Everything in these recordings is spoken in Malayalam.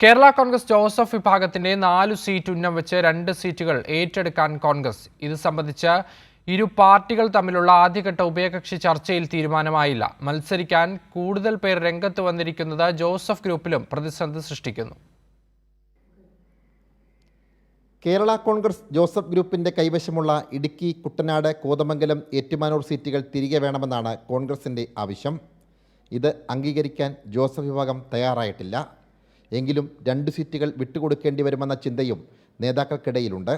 കേരള കോൺഗ്രസ് ജോസഫ് വിഭാഗത്തിന്റെ 4 സീറ്റ് ഉന്നം വെച്ച് 2 സീറ്റുകൾ ഏറ്റെടുക്കാൻ കോൺഗ്രസ്. ഇത് സംബന്ധിച്ച ഇരു പാർട്ടികൾ തമ്മിലുള്ള ആദ്യഘട്ട ഉഭയകക്ഷി ചർച്ചയിൽ തീരുമാനമായില്ല. മത്സരിക്കാൻ കൂടുതൽ പേർ രംഗത്ത് വന്നിരിക്കുന്നത് ജോസഫ് ഗ്രൂപ്പിലും പ്രതിസന്ധി സൃഷ്ടിക്കുന്നു. കേരള കോൺഗ്രസ് ജോസഫ് ഗ്രൂപ്പിന്റെ കൈവശമുള്ള ഇടുക്കി, കുട്ടനാട്, കോതമംഗലം, ഏറ്റുമാനൂർ സീറ്റുകൾ തിരികെ വേണമെന്നാണ് കോൺഗ്രസിന്റെ ആവശ്യം. ഇത് അംഗീകരിക്കാൻ ജോസഫ് വിഭാഗം തയ്യാറായിട്ടില്ല. എങ്കിലും 2 സീറ്റുകൾ വിട്ടുകൊടുക്കേണ്ടി വരുമെന്ന ചിന്തയും നേതാക്കൾക്കിടയിലുണ്ട്.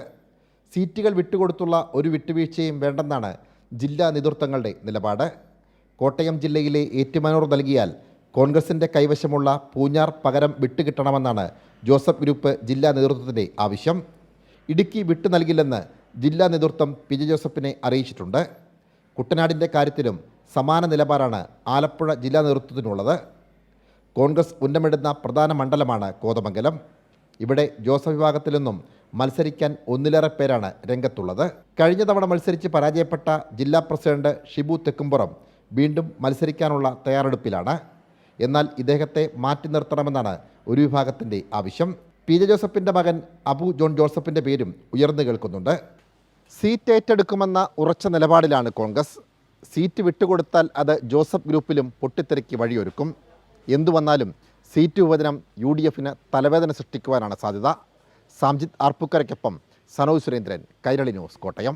സീറ്റുകൾ വിട്ടുകൊടുത്തുള്ള ഒരു വിട്ടുവീഴ്ചയും വേണ്ടെന്നാണ് ജില്ലാ നേതൃത്വങ്ങളുടെ നിലപാട്. കോട്ടയം ജില്ലയിലെ ഏറ്റുമാനൂർ നൽകിയാൽ കോൺഗ്രസിൻ്റെ കൈവശമുള്ള പൂഞ്ഞാർ പകരം വിട്ടുകിട്ടണമെന്നാണ് ജോസഫ് ഗ്രൂപ്പ് ജില്ലാ നേതൃത്വത്തിൻ്റെ ആവശ്യം. ഇടുക്കി വിട്ടു നൽകില്ലെന്ന് ജില്ലാ നേതൃത്വം പി.ജെ. ജോസഫിനെ അറിയിച്ചിട്ടുണ്ട്. കുട്ടനാടിൻ്റെ കാര്യത്തിലും സമാന നിലപാടാണ് ആലപ്പുഴ ജില്ലാ നേതൃത്വത്തിനുള്ളത്. കോൺഗ്രസ് ഉന്നമിടുന്ന പ്രധാന മണ്ഡലമാണ് കോതമംഗലം. ഇവിടെ ജോസഫ് വിഭാഗത്തിൽ നിന്നും മത്സരിക്കാൻ ഒന്നിലേറെ പേരാണ് രംഗത്തുള്ളത്. കഴിഞ്ഞ തവണ മത്സരിച്ച് പരാജയപ്പെട്ട ജില്ലാ പ്രസിഡന്റ് ഷിബു തെക്കുംപുറം വീണ്ടും മത്സരിക്കാനുള്ള തയ്യാറെടുപ്പിലാണ്. എന്നാൽ ഇദ്ദേഹത്തെ മാറ്റി നിർത്തണമെന്നാണ് ഒരു വിഭാഗത്തിൻ്റെ ആവശ്യം. പി.ജെ. ജോസഫിൻ്റെ മകൻ അബു ജോൺ ജോസഫിൻ്റെ പേരും ഉയർന്നു കേൾക്കുന്നുണ്ട്. സീറ്റ് ഏറ്റെടുക്കുമെന്ന ഉറച്ച നിലപാടിലാണ് കോൺഗ്രസ്. സീറ്റ് വിട്ടുകൊടുത്താൽ അത് ജോസഫ് ഗ്രൂപ്പിലും പൊട്ടിത്തെറിക്ക് വഴിയൊരുക്കും. എന്തുവന്നാലും സീറ്റ് വിഭജനം UDFന് തലവേദന സൃഷ്ടിക്കുവാനാണ് സാധ്യത. സാംജിത് ആർപ്പുക്കരയ്ക്കൊപ്പം സനോജ് സുരേന്ദ്രൻ, കൈരളി ന്യൂസ്, കോട്ടയം.